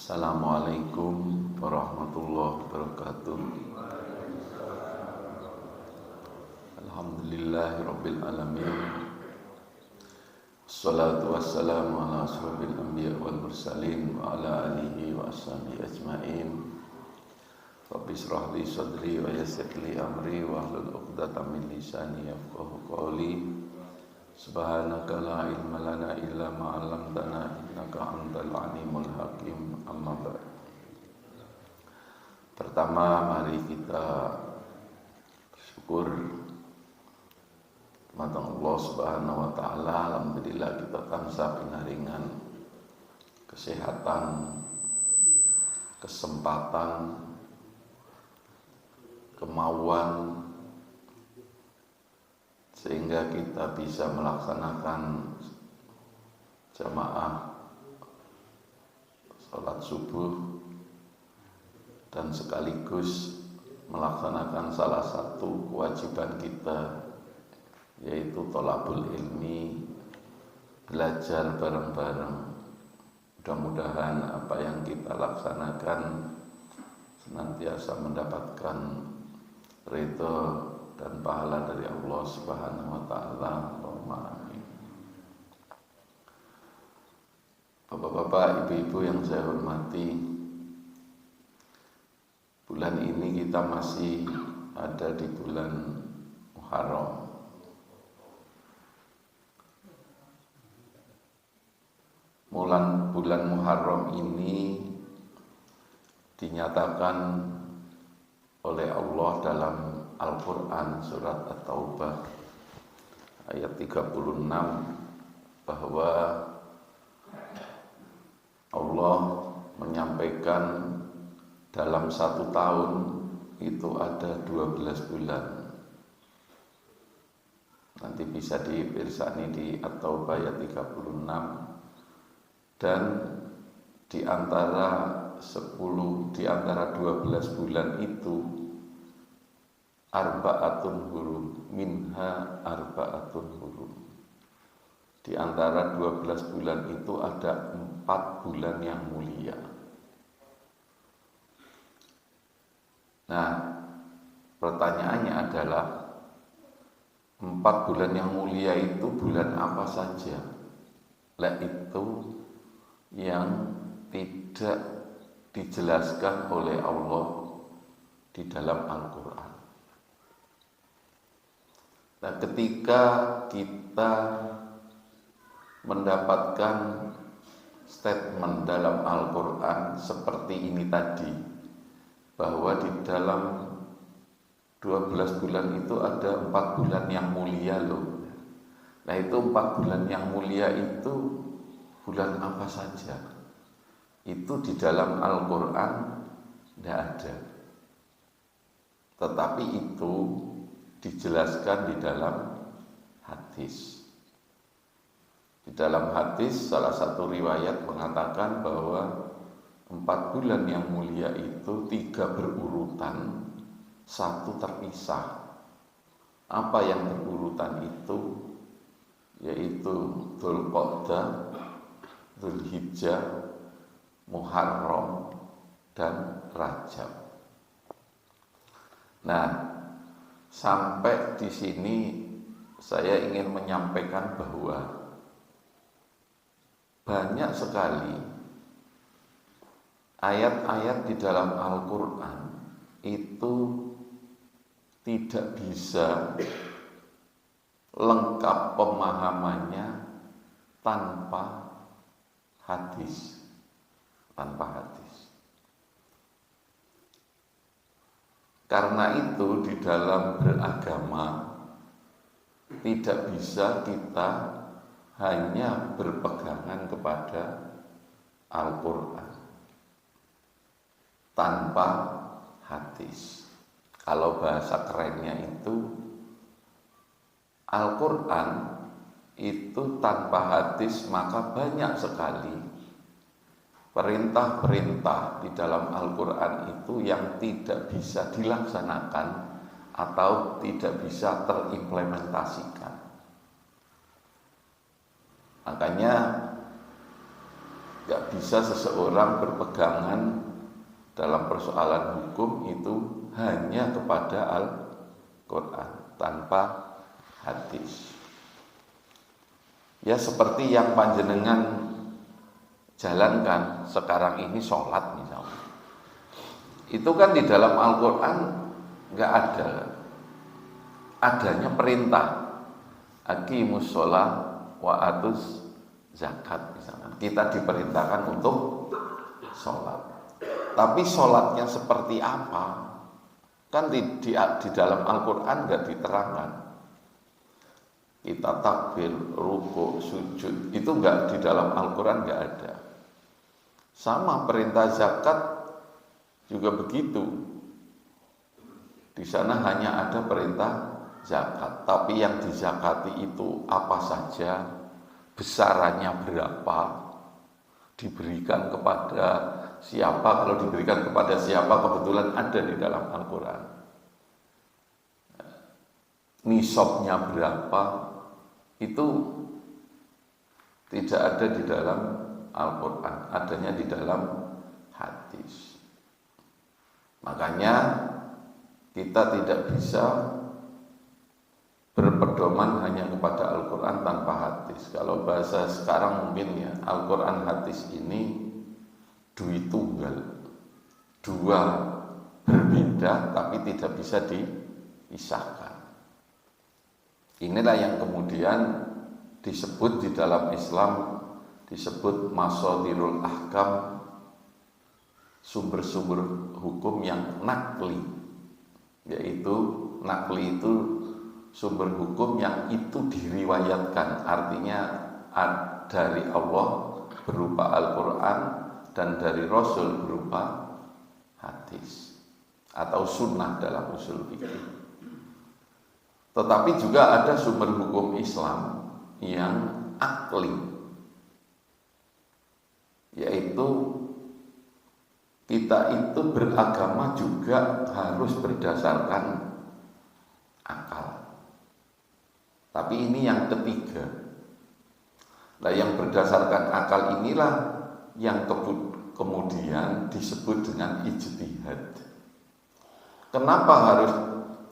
Assalamualaikum warahmatullahi wabarakatuh. Alhamdulillahirabbil alamin. Wassalatu wassalamu ala asyrofil anbiya wal mursalin wa ala alihi wa ashabihi ajmain. Rabbi shrah li sadri wa yassir li amri wa hlul 'uqdatam min lisani yafqahu qawli. Subhanaka la ilma lana illa ma 'allamtana innaka antal alimul hakim. Amma ba'd. Pertama, mari kita bersyukur kepada Allah Subhanahu wa taala. Alhamdulillah kita tansah pinaringan kesehatan, kesempatan, kemauan, sehingga kita bisa melaksanakan jamaah salat subuh dan sekaligus melaksanakan salah satu kewajiban kita, yaitu thalabul ilmi, belajar bareng-bareng. Mudah-mudahan apa yang kita laksanakan senantiasa mendapatkan ridho dan pahala dari Allah Subhanahu wa taala. Allahumma amin. Bapak-bapak, ibu-ibu yang saya hormati, bulan ini kita masih ada di bulan Muharram. Bulan Muharram ini dinyatakan oleh Allah dalam Al-Quran surat At-Taubah ayat 36 bahwa Allah menyampaikan dalam satu tahun itu ada 12 bulan. Nanti bisa dipirsani di At-Taubah ayat 36. Dan di antara 12 bulan itu arba'atun hurum, minha arba'atun hurum. Di antara 12 bulan itu ada 4 bulan yang mulia. Nah, pertanyaannya adalah 4 bulan yang mulia itu bulan apa saja? Itu yang tidak dijelaskan oleh Allah di dalam Al-Quran. Nah, ketika kita mendapatkan statement dalam Al-Quran seperti ini tadi, bahwa di dalam 12 bulan itu ada 4 bulan yang mulia loh. Nah, itu 4 bulan yang mulia itu bulan apa saja? Itu di dalam Al-Quran tidak ada. Tetapi itu dijelaskan di dalam hadis. Di dalam hadis salah satu riwayat mengatakan bahwa 4 bulan yang mulia itu 3 berurutan, 1 terpisah. Apa yang berurutan itu? Yaitu Dzulqa'dah, Dzulhijjah, Muharram, dan Rajab. Nah, sampai di sini saya ingin menyampaikan bahwa banyak sekali ayat-ayat di dalam Al-Quran itu tidak bisa lengkap pemahamannya tanpa hadis. Karena itu di dalam beragama tidak bisa kita hanya berpegangan kepada Al-Quran tanpa hadis. Kalau bahasa kerennya itu, Al-Quran itu tanpa hadis, maka banyak sekali perintah-perintah di dalam Al-Quran itu yang tidak bisa dilaksanakan atau tidak bisa terimplementasikan. Makanya gak tidak bisa seseorang berpegangan dalam persoalan hukum itu hanya kepada Al-Quran tanpa hadis. Ya seperti yang panjenengan jalankan sekarang ini, sholat misalnya, itu kan di dalam Al-Quran nggak ada, adanya perintah aqimus sholat wa atuz zakat misalnya. Kita diperintahkan untuk sholat, tapi sholatnya seperti apa kan di dalam Al-Quran nggak diterangkan. Kita takbir, ruku, sujud, itu enggak, di dalam Al-Quran enggak ada. Sama perintah zakat juga begitu. Di sana hanya ada perintah zakat, tapi yang dizakati itu apa saja, besarannya berapa, diberikan kepada siapa, kalau diberikan kepada siapa kebetulan ada di dalam Al-Quran. Nisabnya berapa, itu tidak ada di dalam Al-Quran, adanya di dalam hadis. Makanya kita tidak bisa berpedoman hanya kepada Al-Quran tanpa hadis. Kalau bahasa sekarang mungkin ya, Al-Quran hadis ini duit tunggal, dua berbeda tapi tidak bisa dipisahkan. Inilah yang kemudian disebut di dalam Islam, disebut masadirul ahkam, sumber-sumber hukum yang nakli, yaitu nakli itu sumber hukum yang itu diriwayatkan, artinya dari Allah berupa Al-Quran dan dari Rasul berupa hadis atau sunnah dalam usul fikih. Tetapi juga ada sumber hukum Islam yang akli, yaitu kita itu beragama juga harus berdasarkan akal. Tapi ini yang ketiga. Nah, yang berdasarkan akal inilah yang kemudian disebut dengan ijtihad. Kenapa harus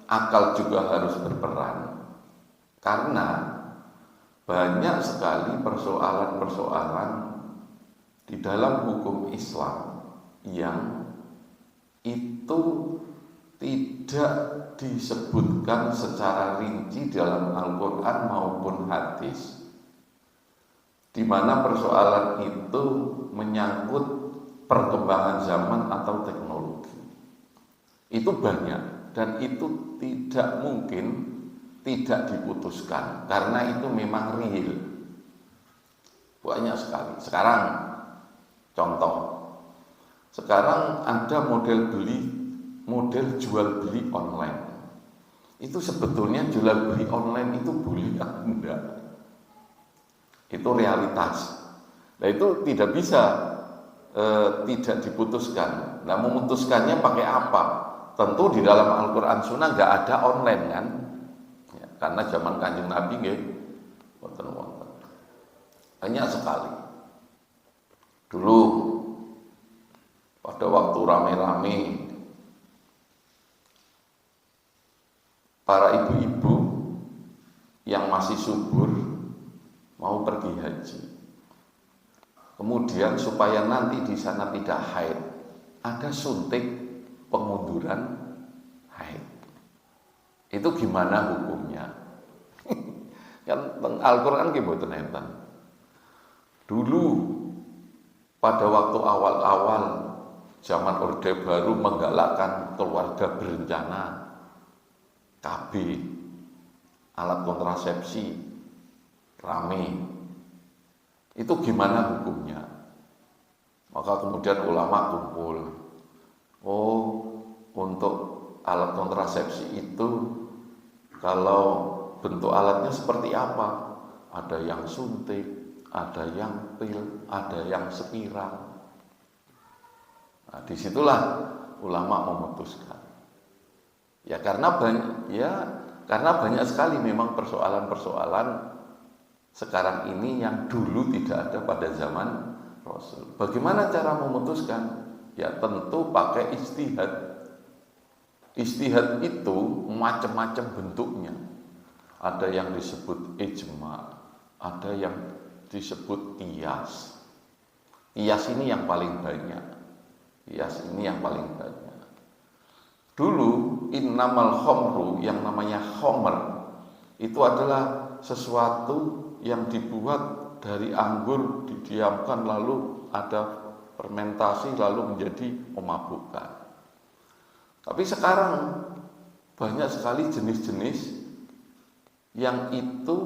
akal juga harus berperan? Karena banyak sekali persoalan-persoalan di dalam hukum Islam yang itu tidak disebutkan secara rinci dalam Al-Quran maupun hadis, di mana persoalan itu menyangkut perkembangan zaman atau teknologi. Itu banyak dan itu tidak mungkin tidak diputuskan karena itu memang real. Banyak sekali. Sekarang contoh, sekarang ada model jual beli online. Itu sebetulnya jual beli online itu boleh enggak? Itu realitas. Nah, itu tidak bisa tidak diputuskan. Nah, memutuskannya pakai apa? Tentu di dalam Al-Quran Sunnah nggak ada online kan? Ya, karena zaman Kanjeng Nabi nggih wonten-wonten. Banyak sekali. Dulu pada waktu rame-rame para ibu-ibu yang masih subur mau pergi haji. Kemudian supaya nanti di sana tidak haid, ada suntik pengunduran haid. Itu gimana hukumnya? Kan Al-Quran ki mboten enten. Dulu pada waktu awal-awal zaman Orde Baru menggalakkan keluarga berencana, KB, alat kontrasepsi, rame. Itu gimana hukumnya? Maka kemudian ulama kumpul. Oh, untuk alat kontrasepsi itu kalau bentuk alatnya seperti apa? Ada yang suntik, ada yang pil, ada yang spiral. Nah, disitulah ulama memutuskan. Ya karena banyak sekali memang persoalan-persoalan sekarang ini yang dulu tidak ada pada zaman Rasul. Bagaimana cara memutuskan? Ya tentu pakai ijtihad. Ijtihad itu macam-macam bentuknya. Ada yang disebut ijma, ada yang disebut qiyas. Qiyas ini yang paling banyak. Qiyas ini yang paling banyak. Dulu innamal khamru, yang namanya khamr, itu adalah sesuatu yang dibuat dari anggur, didiamkan lalu ada fermentasi lalu menjadi memabukkan. Tapi sekarang banyak sekali jenis-jenis yang itu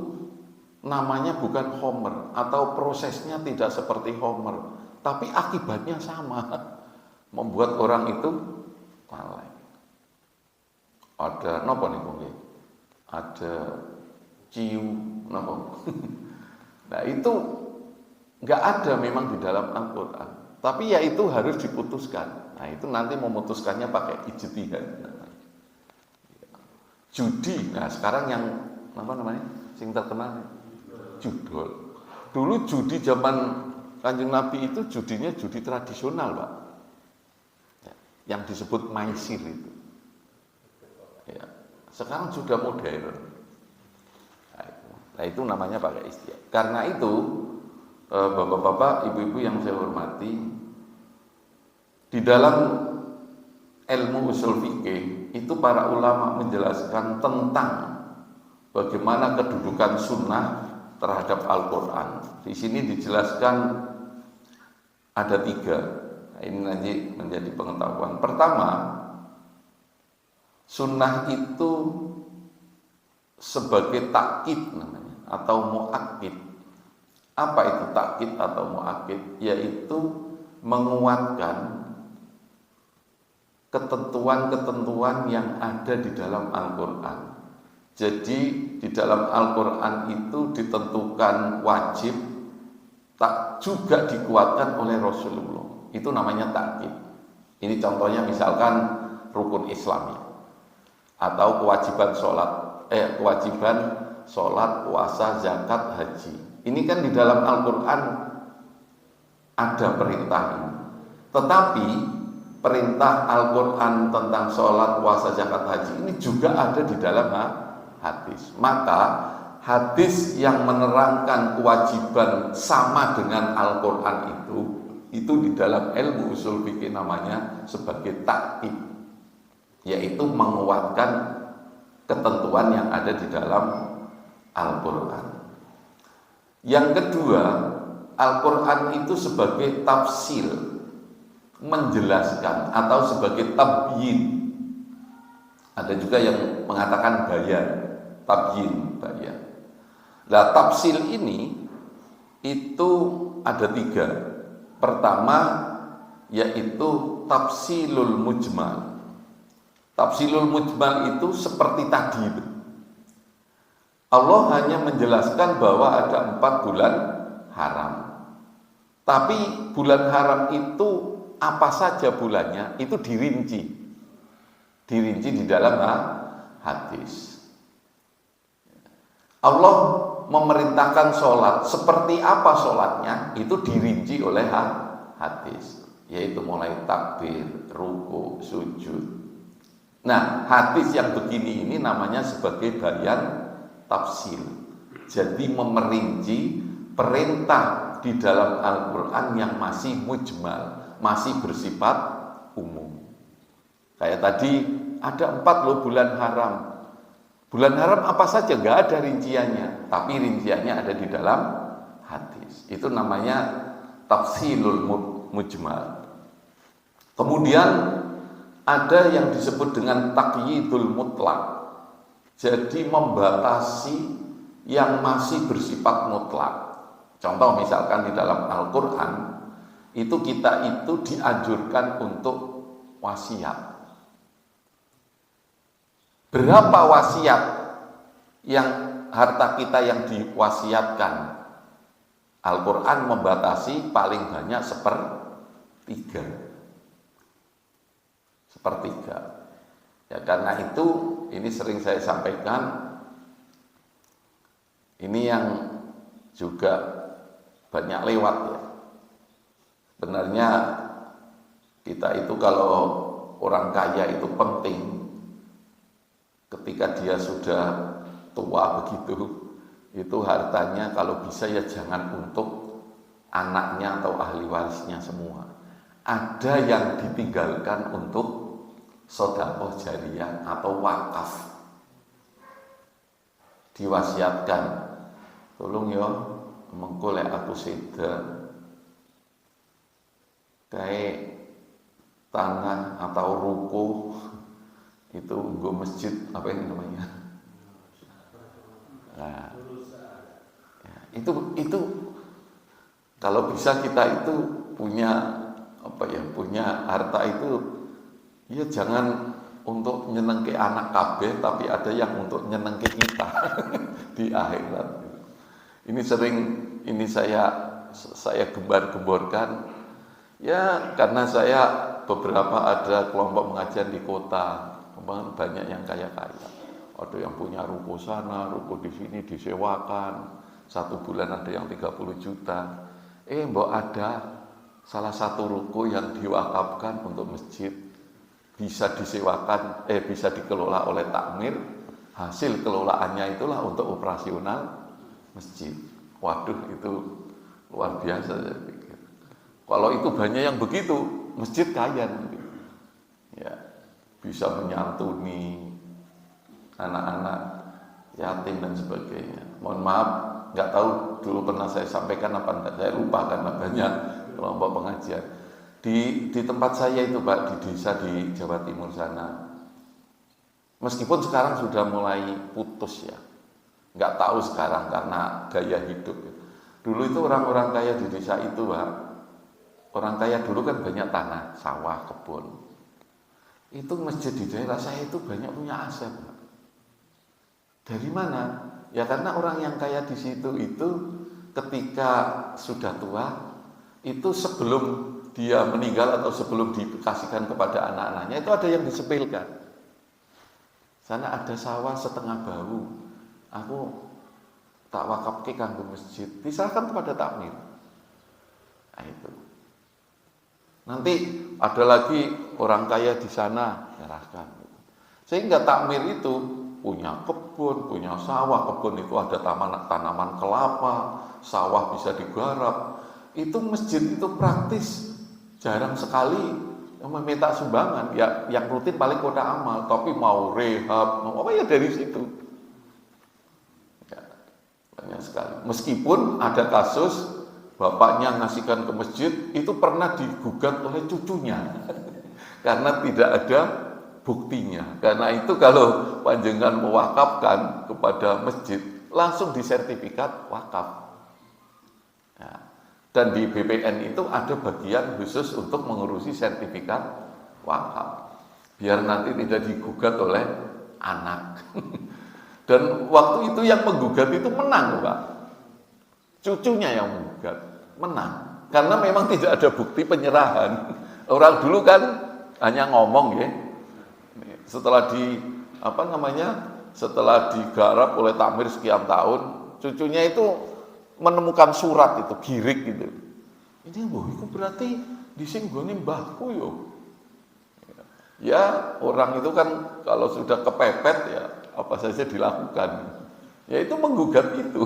namanya bukan khamr atau prosesnya tidak seperti khamr, tapi akibatnya sama, membuat orang itu lalai. Ada napa niku? Ada ciu napa? Nah itu nggak ada memang di dalam Al-Quran. Tapi ya itu harus diputuskan. Nah itu nanti memutuskannya pakai ijtihad. Judi. Nah sekarang yang apa namanya? Sing terkenal judol. Dulu judi zaman Kanjeng Nabi itu judinya judi tradisional, Pak. Ya, yang disebut maisir itu. Ya, sekarang sudah modern. Nah itu namanya pakai ijtihad. Karena itu bapak-bapak, ibu-ibu yang saya hormati, di dalam ilmu usul fikih itu para ulama menjelaskan tentang bagaimana kedudukan sunnah terhadap Al-Quran. Di sini dijelaskan ada 3. Nah, ini nanti menjadi pengetahuan. Pertama, sunnah itu sebagai takkid namanya, atau muakkid. Apa itu takkid atau muakkid? Yaitu menguatkan ketentuan-ketentuan yang ada di dalam Al-Quran. Jadi di dalam Al-Quran itu ditentukan wajib, tak juga dikuatkan oleh Rasulullah. Itu namanya takkid. Ini contohnya misalkan rukun Islam atau kewajiban sholat, puasa, zakat, haji. Ini kan di dalam Al-Quran ada perintah ini. Tetapi perintah Al-Quran tentang sholat, puasa, zakat, haji ini juga ada di dalam hadis. Maka hadis yang menerangkan kewajiban sama dengan Al-Quran itu di dalam ilmu usul fikih namanya sebagai takkid, yaitu menguatkan ketentuan yang ada di dalam Al-Quran. Yang kedua, Al-Quran itu sebagai tafsir, menjelaskan, atau sebagai tabyin. Ada juga yang mengatakan bayan, tabyin, bayan. Nah, tafsir ini itu ada 3. Pertama yaitu tafsilul mujmal. Tafsilul mujmal itu seperti tadi. Allah hanya menjelaskan bahwa ada 4 bulan haram. Tapi bulan haram itu apa saja bulannya itu dirinci di dalam hadis. Allah memerintahkan sholat, seperti apa sholatnya itu dirinci oleh hadis, yaitu mulai takbir, ruku, sujud. Nah, hadis yang begini ini namanya sebagai bayan tafsir. Jadi memerinci perintah di dalam Al-Quran yang masih mujmal, masih bersifat umum. Kayak tadi ada 4 loh bulan haram. Bulan haram apa saja, nggak ada rinciannya, tapi rinciannya ada di dalam hadis. Itu namanya tafsilul mujmal. Kemudian ada yang disebut dengan taqyidul mutlak. Jadi membatasi yang masih bersifat mutlak. Contoh misalkan di dalam Al-Quran itu kita itu dianjurkan untuk wasiat. Berapa wasiat yang harta kita yang diwasiatkan? Al-Quran membatasi paling banyak sepertiga. Ya, karena itu ini sering saya sampaikan, ini yang juga banyak lewat ya. Sebenarnya kita itu kalau orang kaya itu penting ketika dia sudah tua begitu, itu hartanya kalau bisa ya jangan untuk anaknya atau ahli warisnya semua. Ada yang ditinggalkan untuk sedekah jariyah atau wakaf. Diwasiatkan, tolong ya mengko lek aku seda kayak tanah atau ruko itu nggo masjid apa ini namanya? Nah, ya, itu kalau bisa kita itu punya apa ya, punya harta itu ya jangan untuk nyenengke anak kabeh, tapi ada yang untuk nyenengke kita di akhirat. Ini sering saya gembar-gemborkan ya, karena saya beberapa ada kelompok pengajian di kota, banyak yang kaya-kaya. Ada yang punya ruko sana, ruko di sini disewakan. 1 bulan ada yang 30 juta. Mbok ada salah satu ruko yang diwakafkan untuk masjid, bisa disewakan, bisa dikelola oleh takmir, hasil kelolaannya itulah untuk operasional masjid. Waduh, itu luar biasa saya pikir. Kalau itu banyak yang begitu, masjid kaya, ya bisa menyantuni anak-anak yatim dan sebagainya. Mohon maaf, nggak tahu dulu pernah saya sampaikan apa enggak, saya lupa karena banyak kelompok pengajian. Di tempat saya itu Pak, di desa di Jawa Timur sana, meskipun sekarang sudah mulai putus ya, nggak tahu sekarang karena gaya hidup. Dulu itu orang-orang kaya di desa itu Pak, orang kaya dulu kan banyak tanah, sawah, kebun. Itu masjid di daerah saya itu banyak punya aset Pak. Dari mana? Ya karena orang yang kaya di situ itu ketika sudah tua, itu sebelum dia meninggal atau sebelum dikasihkan kepada anak-anaknya itu ada yang disepilkan. Sana ada sawah setengah bau, aku tak wakafke kanggo masjid, diserahkan kepada takmir. Nah itu. Nanti ada lagi orang kaya di sana, serahkan. Sehingga takmir itu punya kebun, punya sawah, kebun itu ada tanaman kelapa, sawah bisa digarap. Itu masjid itu praktis jarang sekali meminta sumbangan, ya yang rutin paling kota amal, tapi mau rehab, mau apa ya dari situ. Ya, banyak sekali. Meskipun ada kasus bapaknya ngasihkan ke masjid, itu pernah digugat oleh cucunya karena tidak ada buktinya. Karena itu kalau panjenengan mewakafkan kepada masjid, langsung disertifikat wakaf. Nah, dan di BPN itu ada bagian khusus untuk mengurusi sertifikat wakaf, biar nanti tidak digugat oleh anak. Dan waktu itu yang menggugat itu menang, Pak. Cucunya yang menggugat, menang. Karena memang tidak ada bukti penyerahan. Orang dulu kan hanya ngomong ya. Setelah setelah digarap oleh takmir sekian tahun, cucunya itu menemukan surat itu, girik gitu. Ini itu berarti disinggoni mbahku yo. Ya, orang itu kan kalau sudah kepepet ya apa saja dilakukan. Ya itu menggugat itu.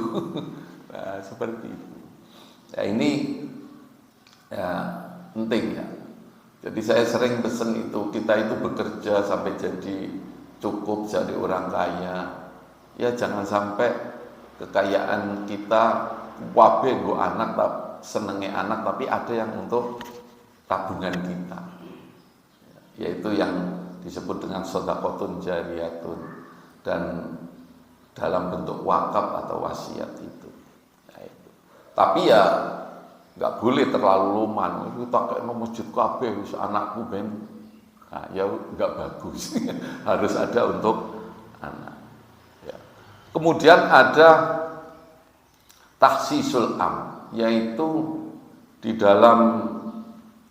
Nah, seperti itu. Ya ini ya penting ya. Jadi saya sering pesan itu, kita itu bekerja sampai jadi cukup jadi orang kaya. Ya jangan sampai kekayaan kita wabe nggo anak, senenge anak, tapi ada yang untuk tabungan kita, yaitu yang disebut dengan sedekahun jariyatun, dan dalam bentuk wakaf atau wasiat itu. Nah, itu. Tapi ya nggak boleh terlalu luman. Itu tak kayak masjid kabeh wis anakku ben. Nah, ya nggak bagus. Harus ada untuk anak. Ya. Kemudian ada takhsisul am, yaitu di dalam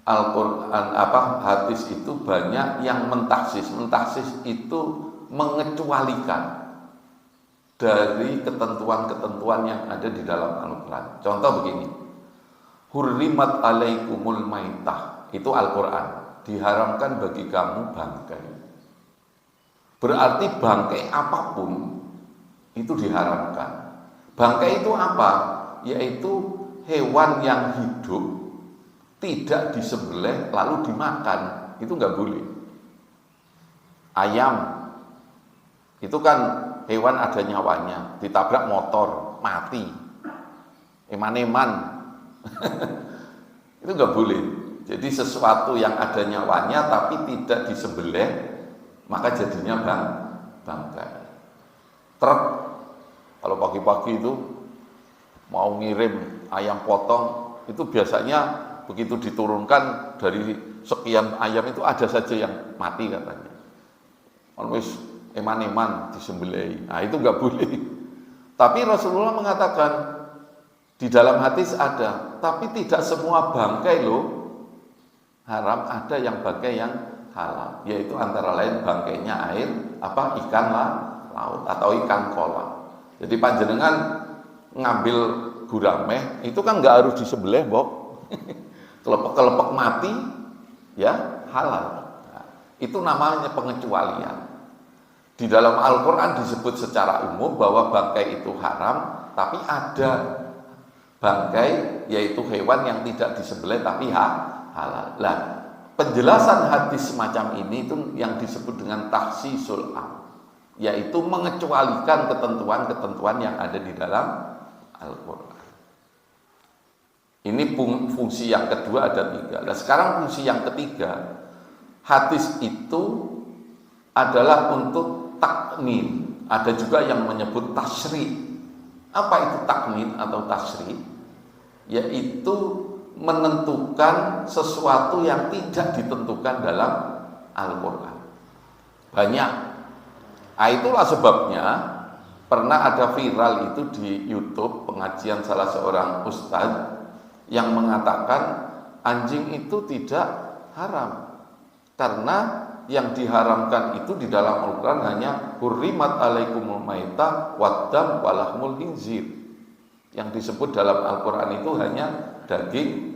Al-Quran hadis itu banyak yang mentaksis. Mentaksis itu mengecualikan dari ketentuan-ketentuan yang ada di dalam Al-Quran. Contoh begini, hurrimat alaikumul maitah, itu Al-Quran, diharamkan bagi kamu bangkai. Berarti bangkai apapun itu diharamkan. Bangkai itu apa? Yaitu hewan yang hidup tidak disembelih lalu dimakan, itu nggak boleh. Ayam itu kan hewan ada nyawanya, ditabrak motor mati, eman-eman itu nggak boleh. Jadi sesuatu yang ada nyawanya tapi tidak disembelih maka jadinya bangkai. Truk kalau pagi-pagi itu mau ngirim ayam potong, itu biasanya begitu diturunkan dari sekian ayam itu ada saja yang mati katanya. Always eman-eman disembelih. Nah itu nggak boleh. Tapi Rasulullah mengatakan di dalam hadis ada, tapi tidak semua bangkai loh haram, ada yang bangkai yang halal, yaitu antara lain bangkainya ikan laut atau ikan kolam. Jadi panjenengan ngambil gurame itu kan nggak harus disembelih, Mbok. Kelepek-kelepek mati ya halal. Nah, itu namanya pengecualian. Di dalam Al-Quran disebut secara umum bahwa bangkai itu haram, tapi ada bangkai yaitu hewan yang tidak disembelih tapi halal. Nah, penjelasan hadis semacam ini itu yang disebut dengan takhsisul am, yaitu mengecualikan ketentuan-ketentuan yang ada di dalam Al-Quran. Ini fungsi yang kedua, ada 3. Nah sekarang fungsi yang ketiga, hadis itu adalah untuk takmin. Ada juga yang menyebut tasri. Apa itu takmin atau tasri? Yaitu menentukan sesuatu yang tidak ditentukan dalam Al-Quran. Banyak. Nah, itulah sebabnya pernah ada viral itu di YouTube pengajian salah seorang ustadz yang mengatakan anjing itu tidak haram karena yang diharamkan itu di dalam Al-Quran hanya hurrimat alaikumul maitah waddam walahmul khinzir. Yang disebut dalam Al-Quran itu hanya daging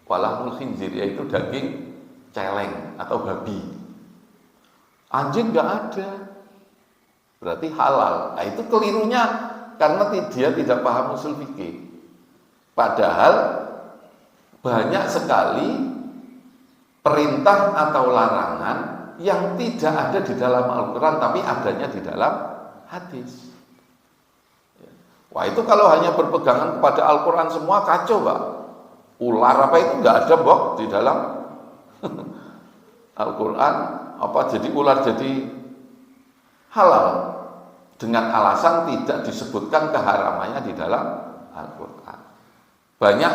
walahmul khinzir, yaitu daging celeng atau babi. Anjing nggak ada, berarti halal. Nah, itu kelirunya karena dia tidak paham usul fikih. Padahal banyak sekali perintah atau larangan yang tidak ada di dalam Al-Quran tapi adanya di dalam hadis. Wah, itu kalau hanya berpegangan kepada Al-Quran semua kacau, Pak. Ular apa itu nggak ada, Bok, di dalam Al-Quran. Apa jadi ular jadi halal dengan alasan tidak disebutkan keharamannya di dalam Al-Quran. Banyak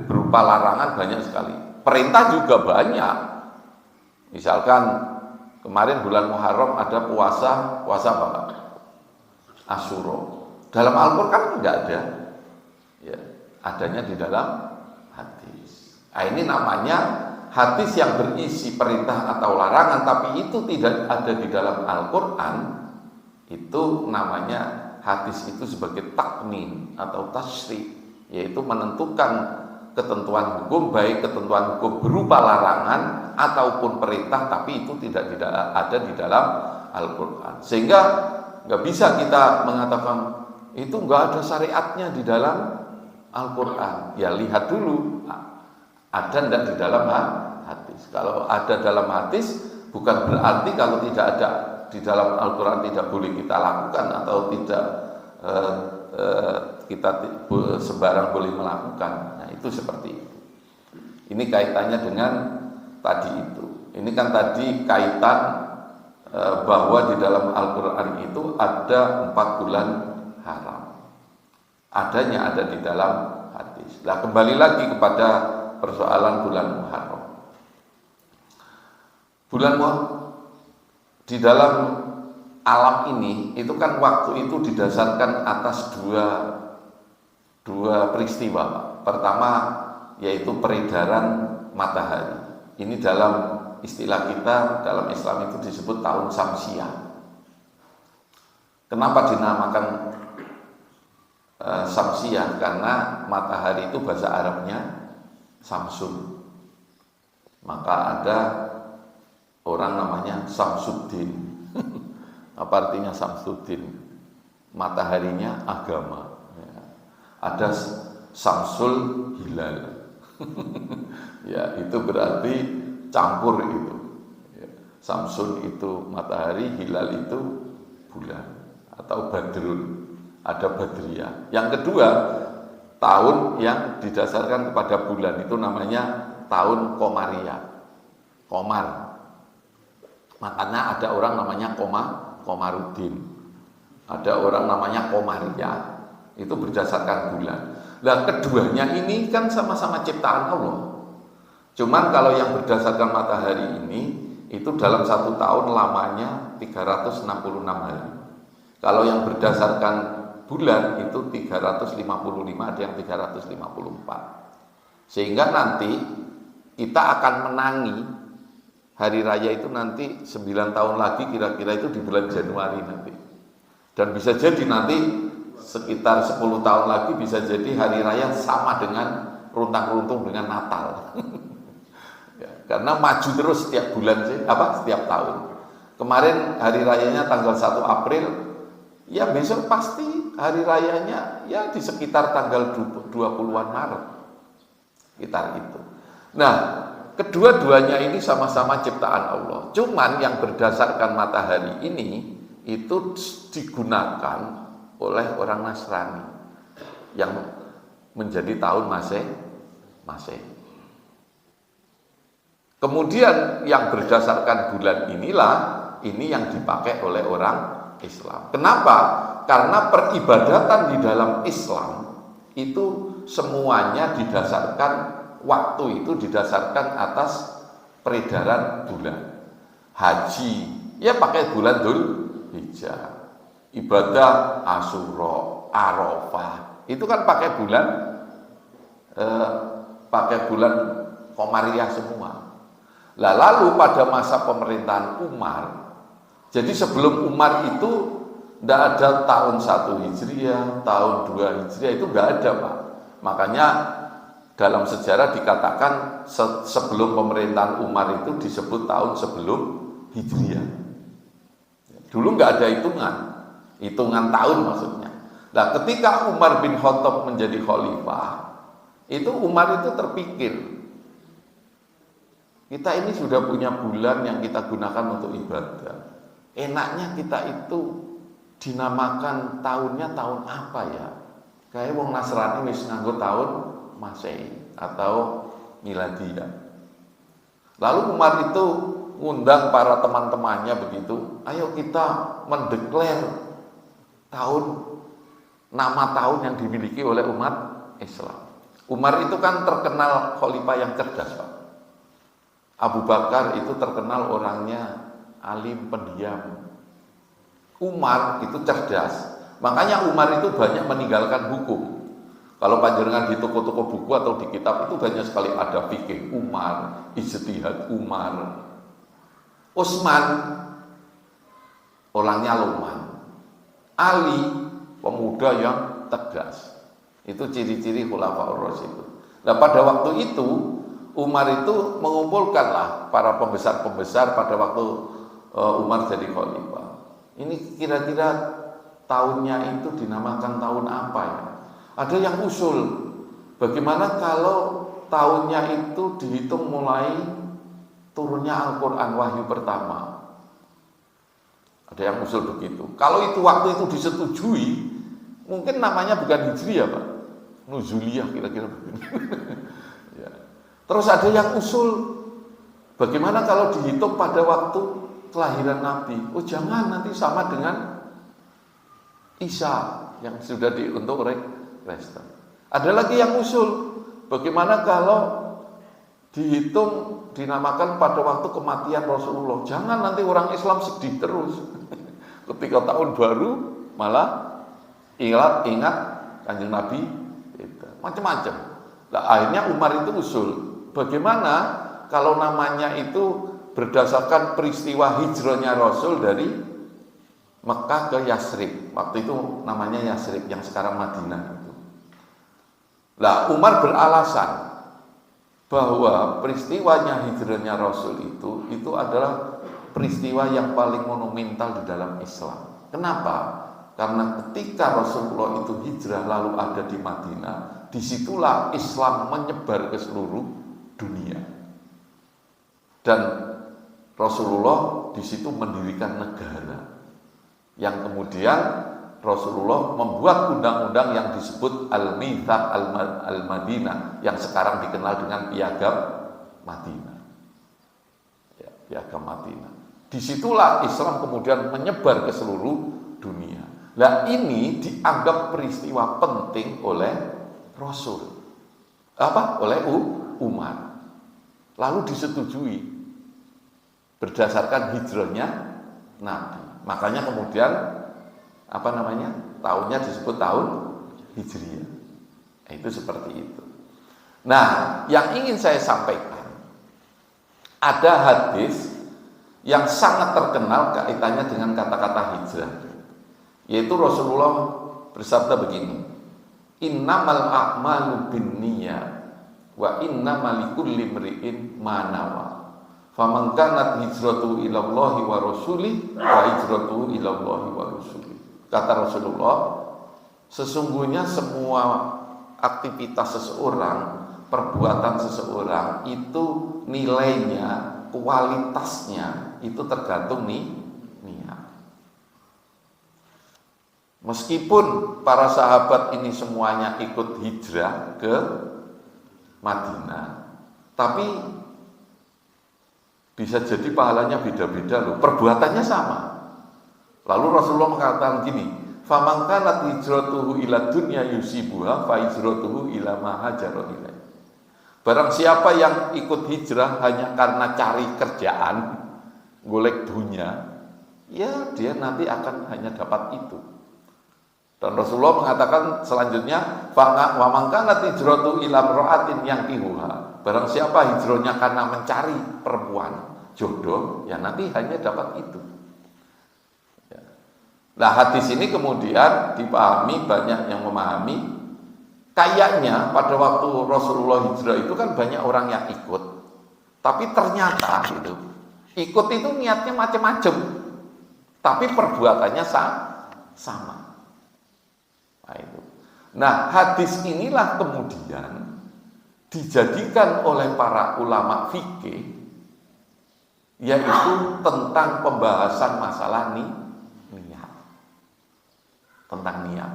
berupa larangan, banyak sekali. Perintah juga banyak. Misalkan kemarin bulan Muharram ada puasa apa, Pak? Asyura. Dalam Al-Quran enggak ada. Ya, adanya di dalam hadis. Nah, ini namanya hadis yang berisi perintah atau larangan tapi itu tidak ada di dalam Al-Quran. Itu namanya hadis itu sebagai takmin atau tasri, yaitu menentukan ketentuan hukum, baik ketentuan hukum berupa larangan ataupun perintah, tapi itu tidak ada di dalam Al-Quran. Sehingga nggak bisa kita mengatakan itu nggak ada syariatnya di dalam Al-Quran. Ya lihat dulu ada enggak di dalam hadis. Kalau ada dalam hadis bukan berarti kalau tidak ada di dalam Al-Quran tidak boleh kita lakukan atau tidak kita sembarang boleh melakukan. Nah, itu seperti itu. Ini kaitannya dengan tadi itu. Ini kan tadi kaitan bahwa di dalam Al-Quran itu ada 4 bulan haram. Adanya ada di dalam hadis. Nah, kembali lagi kepada persoalan bulan Muharram. Bulan Muharram di dalam alam ini itu kan waktu itu didasarkan atas dua peristiwa. Pertama yaitu peredaran matahari. Ini dalam istilah kita dalam Islam itu disebut tahun Syamsiah. Kenapa dinamakan Samsiah, karena matahari itu bahasa Arabnya Samsun. Maka ada orang namanya Samsuddin. Apa artinya Samsuddin? Mataharinya agama. Ada Samsul Hilal. Ya, itu berarti campur itu. Samsun itu matahari, hilal itu bulan atau badrun. Ada badriyah. Yang kedua, tahun yang didasarkan kepada bulan itu namanya tahun Komariah. Komar. Makanya ada orang namanya Komarudin. Ada orang namanya Komariah. Itu berdasarkan bulan. Nah, keduanya ini kan sama-sama ciptaan Allah. Cuman kalau yang berdasarkan matahari ini itu dalam satu tahun lamanya 366 hari. Kalau yang berdasarkan bulan itu 355, ada yang 354. Sehingga nanti kita akan menangi hari raya itu nanti 9 tahun lagi, kira-kira itu di bulan Januari nanti. Dan bisa jadi nanti sekitar 10 tahun lagi bisa jadi hari raya sama dengan runtang-runtung dengan Natal. Ya, karena maju terus setiap bulan setiap tahun. Kemarin hari rayanya tanggal 1 April, ya besok pasti hari rayanya ya di sekitar tanggal 20-an Maret. Sekitar itu. Nah, kedua-duanya ini sama-sama ciptaan Allah. Cuman yang berdasarkan matahari ini itu digunakan oleh orang Nasrani yang menjadi tahun Masehi. Kemudian yang berdasarkan bulan inilah ini yang dipakai oleh orang Islam. Kenapa? Karena peribadatan di dalam Islam itu semuanya didasarkan, waktu itu didasarkan atas peredaran bulan. Haji ya pakai bulan Dzulhijjah. Ibadah Asyura, Arafah itu kan pakai bulan Komariah semua. Lah lalu pada masa pemerintahan Umar, jadi sebelum Umar itu tidak ada tahun 1 Hijriah, tahun 2 Hijriah, itu tidak ada, Pak. Makanya dalam sejarah dikatakan sebelum pemerintahan Umar itu disebut tahun sebelum Hijriah. Dulu nggak ada hitungan tahun maksudnya. Nah, ketika Umar bin Khattab menjadi khalifah, itu Umar itu terpikir, kita ini sudah punya bulan yang kita gunakan untuk ibadah. Enaknya kita itu dinamakan tahunnya tahun apa ya? Kayak wong Nasrani wis nganggo tahun Masehi atau Miladiyah. Lalu Umar itu ngundang para teman-temannya begitu, ayo kita mendeklar nama tahun yang dimiliki oleh umat Islam. Umar itu kan terkenal khalifah yang cerdas, Pak. Abu Bakar itu terkenal orangnya alim, pendiam. Umar itu cerdas. Makanya Umar itu banyak meninggalkan hukum. Kalau panjenengan di toko-toko buku atau di kitab itu banyak sekali ada fikih Umar, ijtihad Umar. Utsman orangnya loman. Ali pemuda yang tegas. Itu ciri-ciri khulafaur rasyidun. Nah, pada waktu itu Umar itu mengumpulkanlah para pembesar-pembesar pada waktu Umar jadi khalifah. Ini kira-kira tahunnya itu dinamakan tahun apa ya? Ada yang usul, bagaimana kalau tahunnya itu dihitung mulai turunnya Al-Quran wahyu pertama. Ada yang usul begitu. Kalau itu waktu itu disetujui, mungkin namanya bukan Hijriyah, Pak. Nuzuliyah kira-kira begini. Ya. Terus ada yang usul, bagaimana kalau dihitung pada waktu kelahiran Nabi? Oh jangan, nanti sama dengan Isa yang sudah diuntuk oleh Kristen. Ada lagi yang usul, bagaimana kalau dihitung dinamakan pada waktu kematian Rasulullah? Jangan, nanti orang Islam sedih terus. Ketika tahun baru malah ingat Kanjeng Nabi, macam-macam. Nah, akhirnya Umar itu usul, bagaimana kalau namanya itu berdasarkan peristiwa hijrahnya Rasul dari Mekah ke Yasrib. Waktu itu namanya Yasrib, yang sekarang Madinah itu. Lah Umar beralasan bahwa peristiwanya hijrahnya Rasul itu adalah peristiwa yang paling monumental di dalam Islam. Kenapa? Karena ketika Rasulullah itu hijrah lalu ada di Madinah, disitulah Islam menyebar ke seluruh dunia. Dan Rasulullah di situ mendirikan negara, yang kemudian Rasulullah membuat undang-undang yang disebut Al-Mitsaq Al-Madinah, yang sekarang dikenal dengan Piagam Madinah. Ya, Piagam Madinah. Disitulah Islam kemudian menyebar ke seluruh dunia. Nah, ini dianggap peristiwa penting oleh Rasul. Oleh Umar. Lalu disetujui berdasarkan hijrahnya Nabi. Makanya kemudian tahunnya disebut tahun Hijriyah. Itu seperti itu. Nah, yang ingin saya sampaikan, ada hadis yang sangat terkenal kaitannya dengan kata-kata hijrah, yaitu Rasulullah bersabda begini, innamal a'malu binniyat wa innamal likulli imri'in ma nawa. Faman kanat hijratuhu ilallahi wa rasulih wa hijratuhu ilallahi wa rasulih. Kata Rasulullah, sesungguhnya semua aktivitas seseorang, perbuatan seseorang itu nilainya, kualitasnya itu tergantung niat. Meskipun para sahabat ini semuanya ikut hijrah ke Madinah, tapi bisa jadi pahalanya beda-beda loh, perbuatannya sama. Lalu Rasulullah mengatakan gini, faman kanat hijratuhu ila dunya yusibuha fa hijratuhu ila ma hajara ilaih. Barang siapa yang ikut hijrah hanya karena cari kerjaan, golek dunia, ya dia nanti akan hanya dapat itu. Dan Rasulullah mengatakan selanjutnya, wa man kanat hijratuhu ila imra'atin yankihuha. Barang siapa hijrahnya karena mencari perempuan jodoh, ya nanti hanya dapat itu. Ya. Nah, hadis ini kemudian dipahami, banyak yang memahami, kayaknya pada waktu Rasulullah hijrah itu kan banyak orang yang ikut, tapi ternyata ikut itu niatnya macam-macam, tapi perbuatannya sama. Nah, hadis inilah kemudian dijadikan oleh para ulama fikih, yaitu tentang pembahasan masalah niat, tentang niat.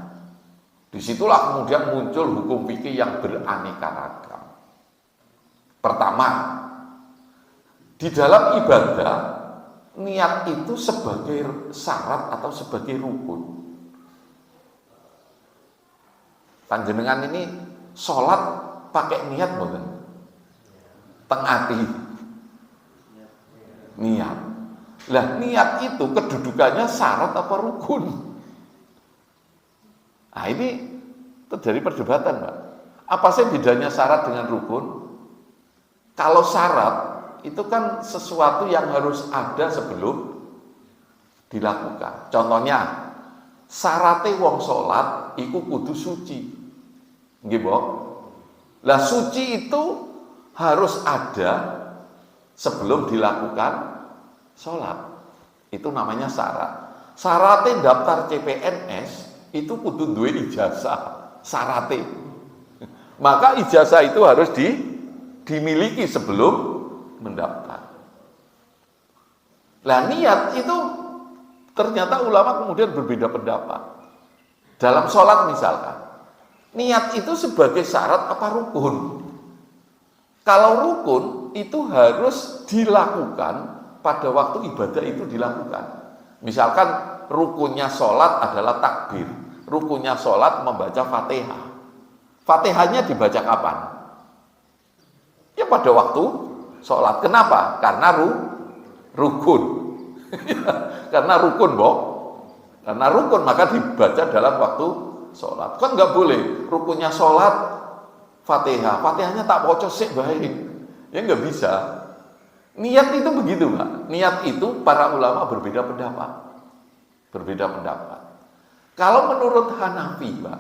Disitulah kemudian muncul hukum fikih yang beraneka ragam. Pertama, di dalam ibadah niat itu sebagai syarat atau sebagai rukun. Panjenengan ini sholat pakai niat bukan? Tengati niat. Lah niat itu kedudukannya syarat apa rukun? Nah ini terjadi perdebatan, Pak. Apa sih bedanya syarat dengan rukun? Kalau syarat itu kan sesuatu yang harus ada sebelum dilakukan. Contohnya, syaratnya wong sholat iku kudu suci. Nggih, Mbok. Lah suci itu harus ada sebelum dilakukan sholat. Itu namanya syarat. Syaratnya daftar CPNS itu kudu duwe ijazah. Syaratnya. Maka ijazah itu harus dimiliki sebelum mendaftar. Lah niat itu ternyata ulama kemudian berbeda pendapat. Dalam sholat misalkan, niat itu sebagai syarat apa rukun? Kalau rukun itu harus dilakukan pada waktu ibadah itu dilakukan. Misalkan rukunnya sholat adalah takbir, rukunnya sholat membaca Fatihah. Fatihahnya dibaca kapan? Ya pada waktu sholat. Kenapa? Karena rukun. Karena rukun, Bok. Karena rukun maka dibaca dalam waktu sholat. Kan nggak boleh rukunnya sholat Fatihah, Fatihahnya tak bocor sih baik. Ya nggak bisa. Niat itu begitu, Pak. Niat itu para ulama berbeda pendapat. berbeda pendapat. Kalau menurut Hanafi, Pak,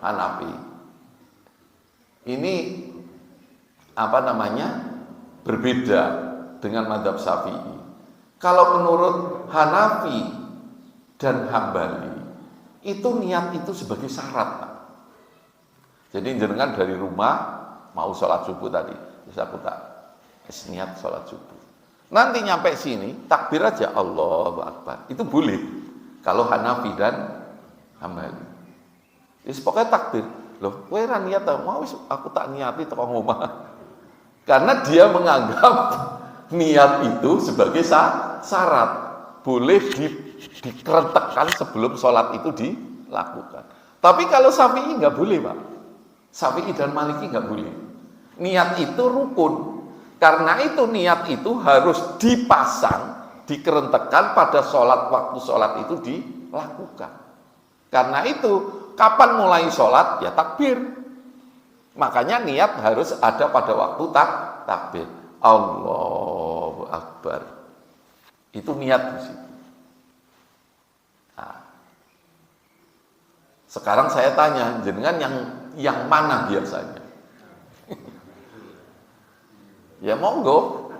Hanafi ini berbeda dengan mazhab Syafi'i. Kalau menurut Hanafi dan Hambali itu niat itu sebagai syarat, Pak. Jadi jenengan dari rumah mau sholat subuh tadi, bisa aku tak niat sholat subuh. Nanti nyampe sini takbir aja Allahu Akbar. Itu boleh. Kalau Hanafi dan Hambali. Pokoknya takbir. Loh, kowe ra niat ta? Mau aku tak niati teko ngomah. Karena dia menganggap niat itu sebagai syarat. Boleh dikerentekkan sebelum sholat itu dilakukan. Tapi kalau Syafi'i nggak boleh, Pak. Syafi'i dan Maliki nggak boleh. Niat itu rukun. Karena itu niat itu harus dipasang, dikerentekkan pada waktu sholat itu dilakukan. Karena itu kapan mulai sholat ya takbir. Makanya niat harus ada pada waktu takbir. Allahu Akbar. Itu niat di situ. Nah, sekarang saya tanya, jenengan yang mana biasanya? Ya monggo.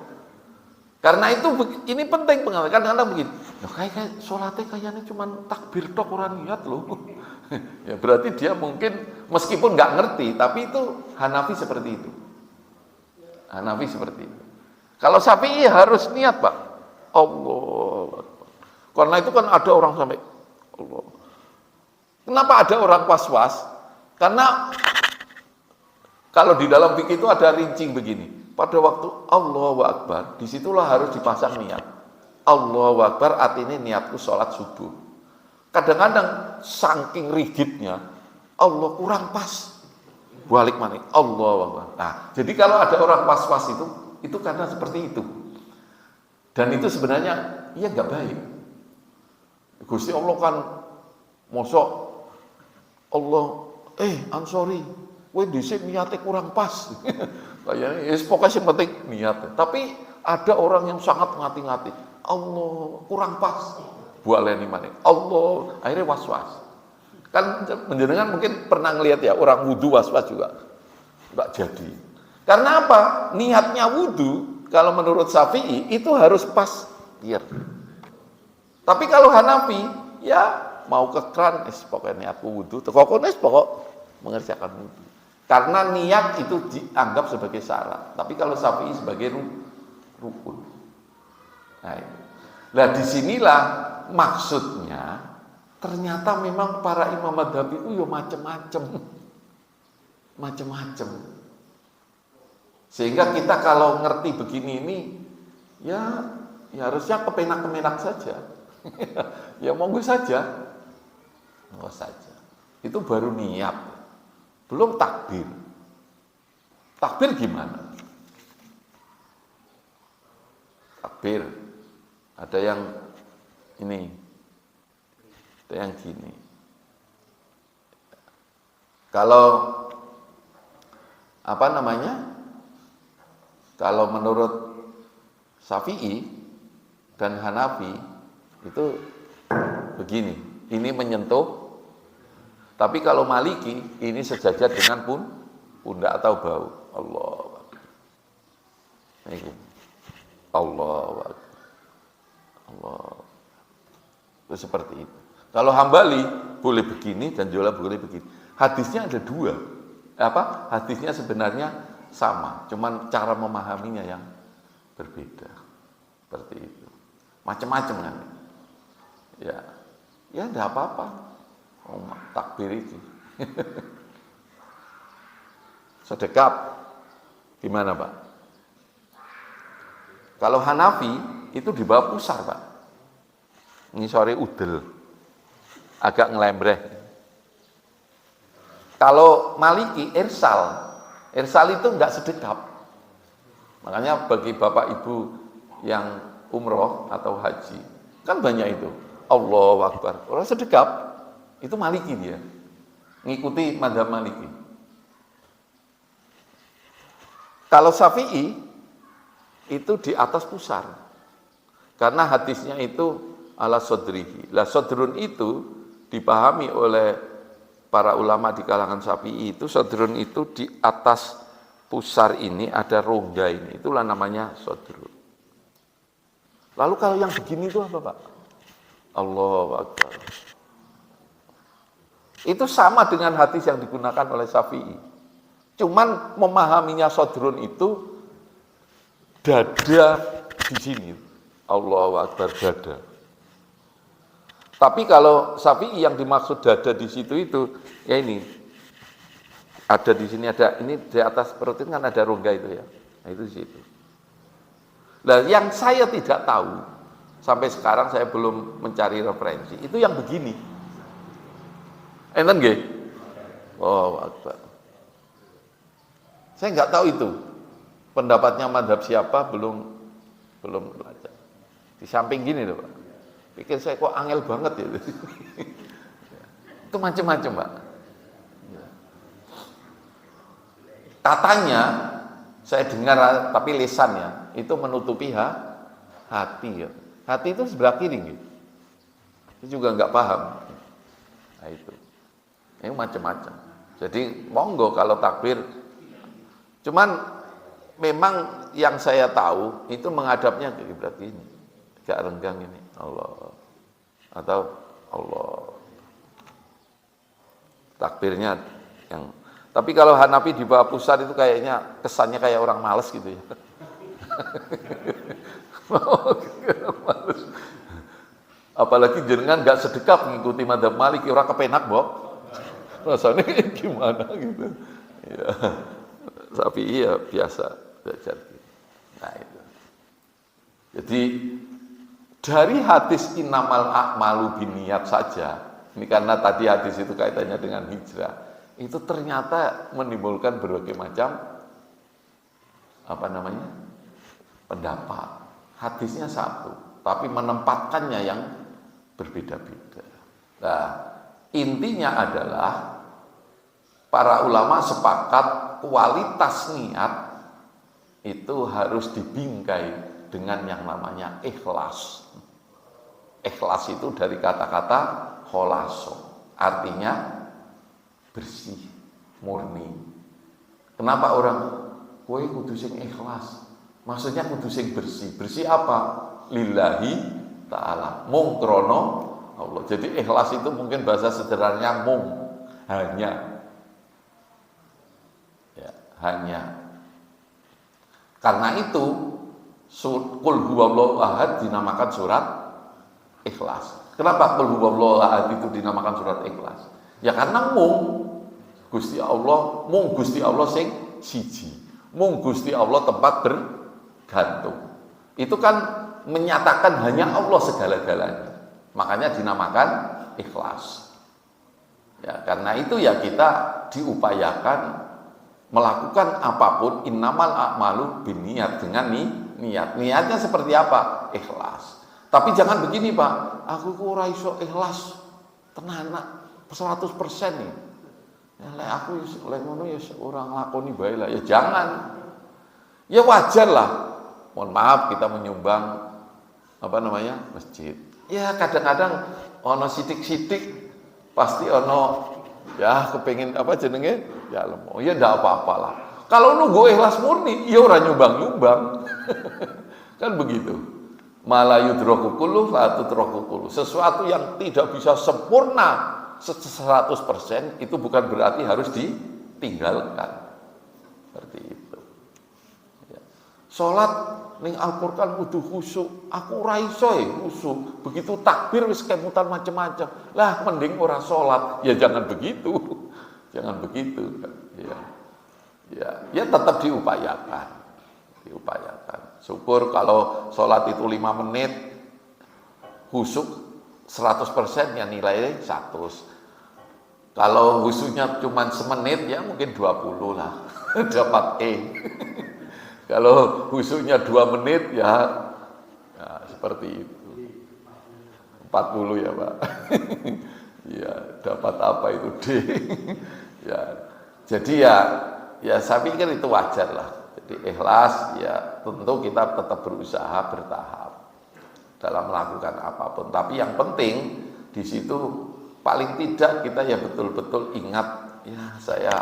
Karena itu ini penting pengalaman. Kadang-kadang begini, kayak sholatnya kayaknya cuma takbir tok orang niat loh. Ya berarti dia mungkin meskipun nggak ngerti, tapi itu Hanafi seperti itu. Hanafi seperti itu. Kalau Syafi'i harus niat, Pak. Allah. Karena itu kan ada orang sampai Allah. Kenapa ada orang was-was? Karena kalau di dalam fikih itu ada rincing begini. Pada waktu Allahu Akbar, disitulah harus dipasang niat. Allahu Akbar artinya niatku sholat subuh. Kadang-kadang saking rigidnya, Allah kurang pas. Balik mana? Allahu Akbar. Nah, jadi kalau ada orang was-was itu karena seperti itu. Dan itu sebenarnya ya nggak baik. Gusti Allah kan mosok Allah, I'm sorry, kowe dhisik niate kurang pas. Kayaknya pokoknya yang penting niatnya. Tapi ada orang yang sangat ngati-ngati. Allah kurang pas. Bualeni maning. Allah akhirnya was-was. Kan menjenengan mungkin pernah ngelihat ya orang wudu was-was juga. Enggak jadi. Karena apa? Niatnya wudu kalau menurut Syafi'i itu harus pas. Biar. Tapi kalau Hanafi ya mau ke kran pokoknya niatku wudu, tekokone pokok mengerjakan wudu. Karena niat itu dianggap sebagai syarat. Tapi kalau Syafi'i sebagai rukun. Nah, disinilah maksudnya ternyata memang para imam madhab itu ya macam-macam. Sehingga kita kalau ngerti begini ini ya harusnya kepenak-kemenak saja. Ya monggo saja. Itu baru niat. Belum takbir. Takbir gimana? Takbir. Ada yang ini. Ada yang gini. Kalau kalau menurut Syafi'i dan Hanafi itu begini. Ini menyentuh. Tapi kalau Maliki ini sejajar dengan pundak atau bahu. Allah. Allah. Itu seperti itu. Kalau Hambali boleh begini dan juga boleh begini. Hadisnya ada dua. Hadisnya sebenarnya sama, cuman cara memahaminya yang berbeda. Seperti itu. Macam-macam kan. Ya enggak apa-apa. Takbir itu. Sedekap gimana, Pak? Kalau Hanafi itu di bawah pusar, Pak. Ngisore udel. Agak ngelembreh. Kalau Maliki irsal. Irsal itu enggak sedekap. Makanya bagi Bapak Ibu yang umroh atau haji, kan banyak itu. Allahu Akbar. Orang sedekap. Itu Maliki dia. Ngikuti mazhab Maliki. Kalau Syafi'i itu di atas pusar. Karena hadisnya itu ala sodrihi. Lah sodrun itu dipahami oleh para ulama di kalangan Syafi'i itu, sodrun itu di atas pusar ini ada rongga ini, itulah namanya sodrun. Lalu kalau yang begini itu apa Pak? Allahu Akbar. Itu sama dengan hadis yang digunakan oleh Syafi'i. Cuman memahaminya sodrun itu dada di sini. Allahu Akbar, dada. Tapi kalau Syafi'i yang dimaksud dada di situ itu, ya ini. Ada di sini, ada ini di atas perut itu kan ada rongga itu ya. Nah itu di situ. Nah yang saya tidak tahu, sampai sekarang saya belum mencari referensi, itu yang begini. Enten nggih? Oh, Akbar. Saya nggak tahu itu. Pendapatnya madhab siapa belum baca. Di samping gini loh Pak. Pikir saya kok angel banget ya. Itu macam-macam Pak. Katanya saya dengar tapi lisannya itu menutupi hati ya. Hati itu sebelah kiri gitu. Itu juga nggak paham. Nah itu. Ini macam-macam. Jadi monggo kalau takbir. Cuman memang yang saya tahu itu menghadapnya ke kiblat ini. Agak renggang ini. Allah. Atau Allah. Takbirnya yang. Tapi kalau Hanafi di bawah pusar itu kayaknya kesannya kayak orang males gitu ya. Apalagi jenengan nggak sedekap mengikuti madhab Maliki, orang kepenak Bok. Rasanya gimana gitu. Ya. Tapi iya biasa belajar. Nah itu. Jadi dari hadis innamal a'malu binniyat saja, ini karena tadi hadis itu kaitannya dengan hijrah, itu ternyata menimbulkan berbagai macam pendapat. Hadisnya satu, tapi menempatkannya yang berbeda-beda. Nah, intinya adalah para ulama sepakat kualitas niat itu harus dibingkai dengan yang namanya ikhlas. Ikhlas itu dari kata-kata kholaso, artinya bersih, murni. Kenapa orang kowe kudu sing ikhlas? Maksudnya kudu sing bersih. Bersih apa? Lillahi ta'ala. Mung krono Allah. Jadi ikhlas itu mungkin bahasa sederhananya mung, hanya. Ya, hanya. Karena itu Qul huwallahu ahad dinamakan surat Ikhlas. Kenapa Qul huwallahu ahad itu dinamakan surat Ikhlas? Ya karena mung Gusti Allah sing siji. Mung Gusti Allah tempat bergantung. Itu kan menyatakan hanya Allah segala-galanya. Makanya dinamakan ikhlas. Ya, karena itu ya kita diupayakan melakukan apapun innamal a'malu binniyat dengan niat. Niatnya seperti apa? Ikhlas. Tapi jangan begini Pak, aku kok ora iso ikhlas tenanan 100% nih. Ya lek aku lek ngono ya ora nglakoni bae lah. Ya jangan. Ya wajar lah. Mohon maaf kita menyumbang masjid. Ya kadang-kadang ono sitik-sitik pasti ono ya kepengin ya lemo. Ya ndak apa-apalah. Kalau nunggu ikhlas murni, ya ora nyumbang-nyumbang. Kan begitu. Malayudroku kulluh la tutroku kulluh. Sesuatu yang tidak bisa sempurna 100% itu bukan berarti harus ditinggalkan. Seperti itu. Ya. Salat ning Al-Qur'an kudu khusyuk. Aku ora iso khusyuk. Begitu takbir wis kemutan macam-macam. Lah mending ora salat. Ya jangan begitu. Jangan begitu. Ya tetap diupayakan. Syukur kalau sholat itu 5 menit, khusyuk 100% ya nilainya 100. Kalau khusyuknya cuma semenit ya mungkin 20 lah, dapat E. Kalau khusyuknya 2 menit ya seperti itu. 40 ya Pak. Ya dapat apa itu D. Ya jadi ya saya pikir itu wajar lah. Jadi ikhlas ya tentu kita tetap berusaha bertahap. dalam melakukan apapun. Tapi yang penting di situ paling tidak kita ya betul-betul ingat, ya saya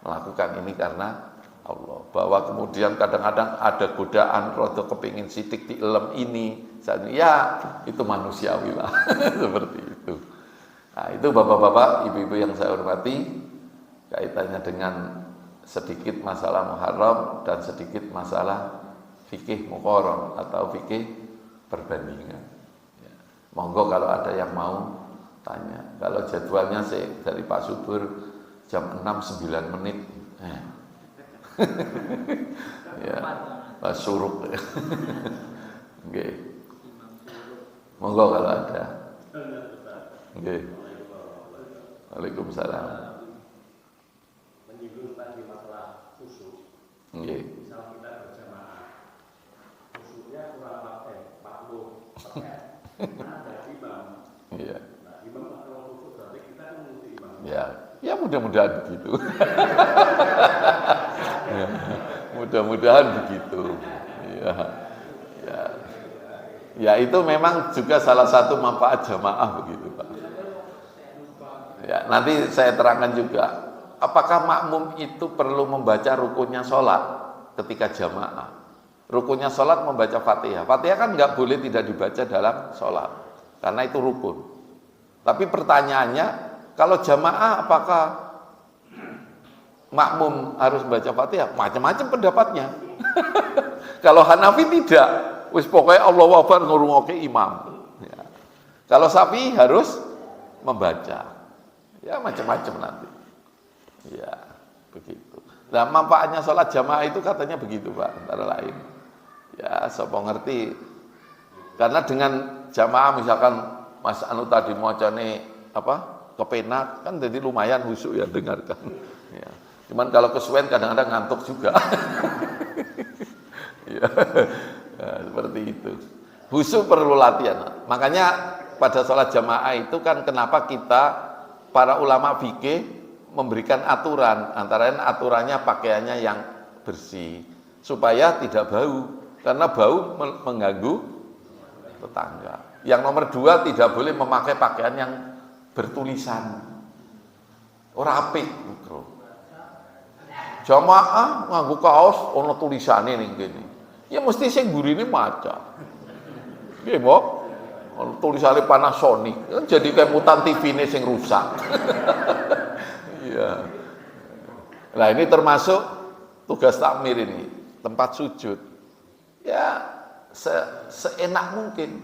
melakukan ini karena Allah. Bahwa kemudian kadang-kadang ada godaan rodo kepingin sitik di elem ini, ya itu manusiawi lah. Seperti itu. Nah itu bapak-bapak, ibu-ibu yang saya hormati, kaitannya dengan sedikit masalah muharram dan sedikit masalah fikih muqaran atau fikih perbandingan. Ya. Monggo kalau ada yang mau tanya. Kalau jadwalnya sih dari Pak Subur jam 6-9 menit. Ya, Pak Suruk. Oke. Monggo kalau ada. Oke. Waalaikumsalam. Menyinggung tadi masalah khusyuk. Misal kita berjamaah, khusyuknya kurang makmum, karena ada imam. Iya. Nah, imam kalau khusyuk berarti kita kan mengikuti imam. Ya mudah-mudahan begitu. Ya, mudah-mudahan begitu. Ya itu memang juga salah satu manfaat jamaah begitu Pak. Ya nanti saya terangkan juga. Apakah makmum itu perlu membaca rukunnya sholat ketika jamaah? Rukunnya sholat membaca Fatihah. Fatihah kan nggak boleh tidak dibaca dalam sholat karena itu rukun. Tapi pertanyaannya, kalau jamaah apakah makmum harus baca Fatihah? Macam-macam pendapatnya. Kalau Hanafi tidak, wis pokoknya Allahu Akbar ngurungoke imam. Ya. Kalau Syafi'i harus membaca. Ya macam-macam nanti. Ya begitu. Nah manfaatnya sholat jamaah itu katanya begitu Pak, antara lain. Ya sapa ngerti. Karena dengan jamaah misalkan Mas Anu tadi mocone kepenak kan jadi lumayan khusyuk ya dengarkan. Ya. Cuman kalau kesuwen kadang-kadang ngantuk juga. Ya, seperti itu. Khusyuk perlu latihan. Makanya pada sholat jamaah itu kan kenapa kita para ulama fikih memberikan aturan, antara lain aturannya pakaiannya yang bersih supaya tidak bau, karena bau mengganggu tetangga. Yang nomor 2 tidak boleh memakai pakaian yang bertulisan. Ora apik, bro. Jamaah nganggo kaos ana tulisane ning kene. Ya mesti sing gurine maca. Nggih, Mbok. Tulisannya Panasonic. Jadi kayak mutan TV-ne sing rusak. Iya. Nah, ini termasuk tugas takmir ini, tempat sujud. Ya, seenak mungkin.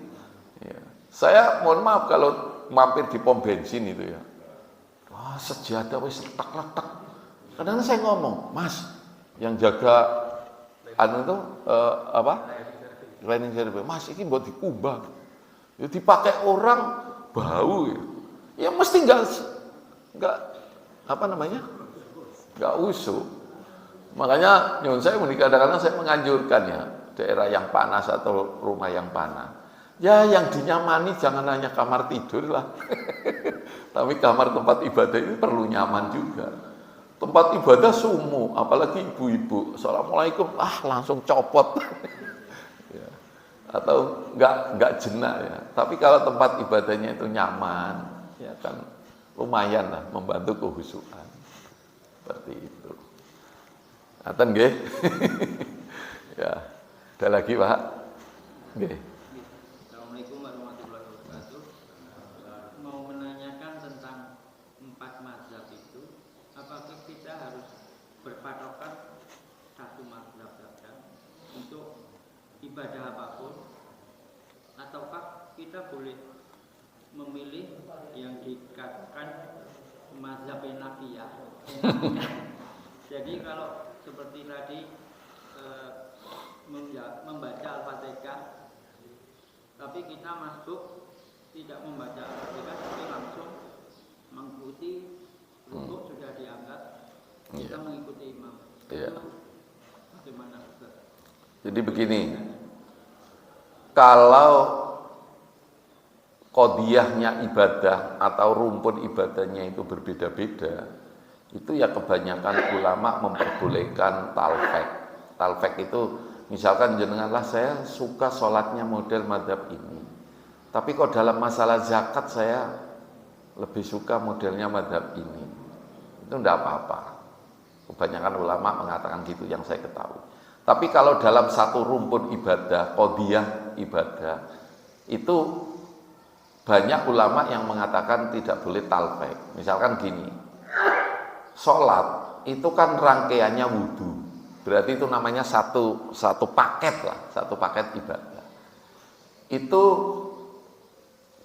Ya. Saya mohon maaf kalau mampir di pom bensin itu ya. Wah, sejadah wis letak-letak. Kadang saya ngomong, Mas, yang jaga cleaning service, Mas, ini buat dikubah. Ya dipakai orang bau ya. Ya mesti enggak usuk. Makanya nyuwun saya kadang-kadang saya menganjurkan ya, daerah yang panas atau rumah yang panas. Ya yang dinyamani jangan hanya kamar tidur lah. Tapi kamar tempat ibadah ini perlu nyaman juga. Tempat ibadah sumuk, apalagi ibu-ibu. Assalamualaikum, langsung copot. Ya. Atau enggak jenak ya. Tapi kalau tempat ibadahnya itu nyaman, ya kan lumayan lah membantu kehusukan. Seperti itu. Ngaten nggih? Ya. Ada lagi, Pak? Nggih. Assalamualaikum warahmatullahi wabarakatuh. Mau menanyakan tentang 4 mazhab itu, apakah kita harus berpatokan satu mazhab saja untuk ibadah apapun, ataukah kita boleh memilih yang dikatakan mazhab Hanafiyah? Jadi kalau seperti tadi membaca Al-Fatihah, tapi kita masuk tidak membaca Al-Fatihah, tapi langsung mengikuti rukuk sudah diangkat, kita mengikuti imam. Itu bagaimana? Jadi begini, kalau qodiyahnya ibadah atau rumpun ibadahnya itu berbeda-beda, itu ya kebanyakan ulama memperbolehkan talfek. Talfek itu Misalkan jenenganlah saya suka sholatnya model madhab ini, tapi kok dalam masalah zakat saya lebih suka modelnya madhab ini. Itu tidak apa-apa. Kebanyakan ulama mengatakan gitu yang saya ketahui. Tapi kalau dalam satu rumpun ibadah, qodiyah ibadah, itu banyak ulama yang mengatakan tidak boleh talfek. Misalkan gini, sholat itu kan rangkaiannya wudhu, berarti itu namanya satu paket lah, satu paket ibadah. Itu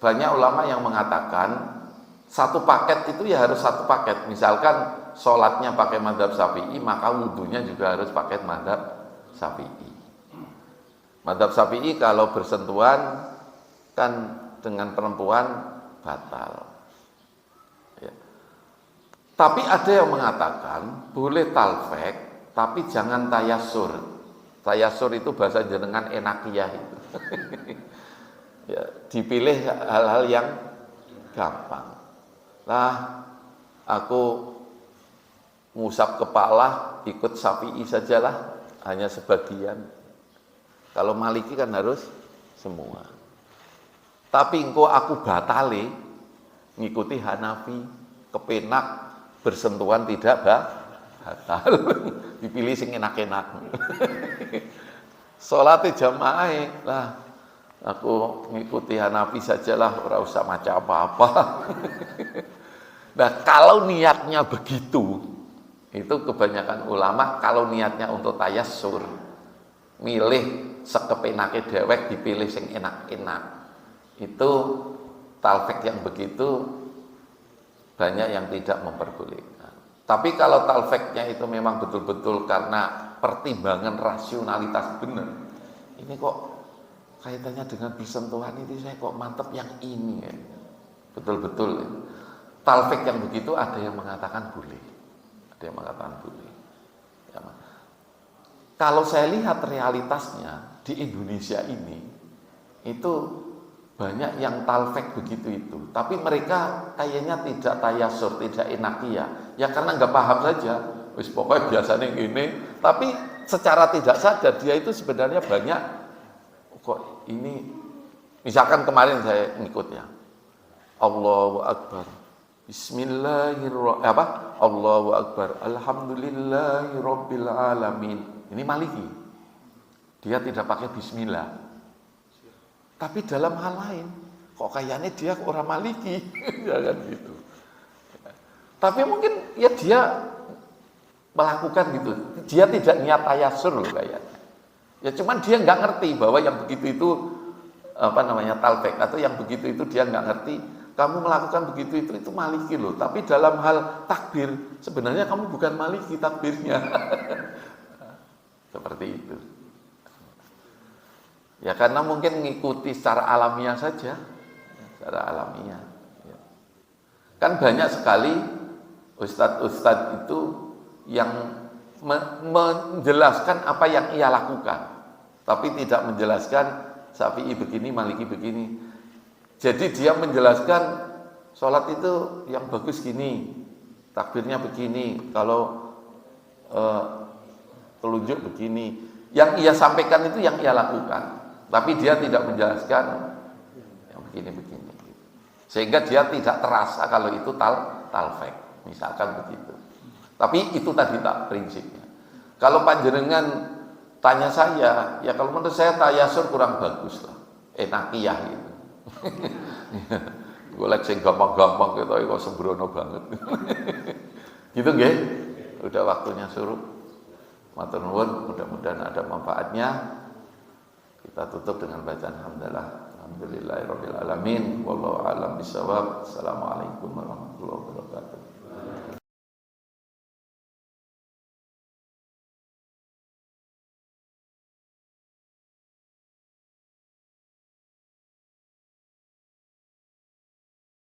banyak ulama yang mengatakan satu paket itu ya harus satu paket. Misalkan sholatnya pakai madhab Syafi'i, maka wudhunya juga harus pakai madhab Syafi'i. Madhab Syafi'i kalau bersentuhan kan dengan perempuan batal. Ya. Tapi ada yang mengatakan boleh talfek, tapi jangan tayasur. Tayasur itu bahasa jenengan enakiyah itu. Ya, dipilih hal-hal yang gampang. Lah, aku ngusap kepala ikut Syafi'i sajalah, hanya sebagian. Kalau Maliki kan harus semua. Tapi engkau aku batale ngikuti Hanafi, kepenak bersentuhan tidak batal. Dipilih sing enak-enak. Salate jamaah lah. Aku ngikuti Hanafi sajalah, ora usah maca apa-apa. Nah, kalau niatnya begitu, itu kebanyakan ulama kalau niatnya untuk tayassur, milih sekepenake dewek dipilih sing enak-enak. Itu talfek yang begitu banyak yang tidak memperbolehkan. Tapi kalau talfeknya itu memang betul-betul karena pertimbangan rasionalitas benar, ini kok kaitannya dengan bersentuhan itu saya kok mantep yang ini ya. Betul-betul ya. Talfek yang begitu ada yang mengatakan boleh, ada yang mengatakan boleh ya. Kalau saya lihat realitasnya di Indonesia ini itu banyak yang talfek begitu itu, tapi mereka kayaknya tidak tayasur, tidak enakiyah ya karena nggak paham saja. Wis pokoknya biasanya gini, tapi secara tidak sadar dia itu sebenarnya banyak kok ini. Misalkan kemarin saya ngikutnya Allahu Akbar Bismillahirrahmanirrahim Allahu Akbar Alhamdulillahirabbil alamin. Ini Maliki, dia tidak pakai bismillah. Tapi dalam hal lain kok kayaknya dia orang Maliki. Ya kan gitu. Tapi mungkin ya dia melakukan gitu, dia tidak niat tayasur loh kayaknya. Ya cuman dia nggak ngerti bahwa yang begitu itu talfek, atau yang begitu itu dia nggak ngerti. Kamu melakukan begitu itu Maliki loh. Tapi dalam hal takbir sebenarnya kamu bukan Maliki takbirnya. Seperti itu. Ya karena mungkin mengikuti secara alamiah saja, secara alamiah. Ya. Kan banyak sekali ustadz-ustadz itu yang menjelaskan apa yang ia lakukan, tapi tidak menjelaskan Syafi'i begini, Maliki begini. Jadi dia menjelaskan sholat itu yang bagus gini, takbirnya begini, kalau telunjuk begini. Yang ia sampaikan itu yang ia lakukan, tapi dia tidak menjelaskan yang begini-begini. Sehingga dia tidak terasa kalau itu talfek, misalkan begitu. Tapi itu tadi tak prinsipnya. Kalau panjenengan tanya saya, ya kalau menurut saya tayasur kurang bagus lah, enakiyah gitu. Golek sing gampang-gampang gitu kok sembrono banget. Gitu nggih? Udah waktunya suruh. Matur nuwun, mudah-mudahan ada manfaatnya. Kita tutup dengan bacaan hamdalah. Alhamdulillahirabbil alamin. Wallahu a'lam bishawab. Assalamualaikum warahmatullahi wabarakatuh.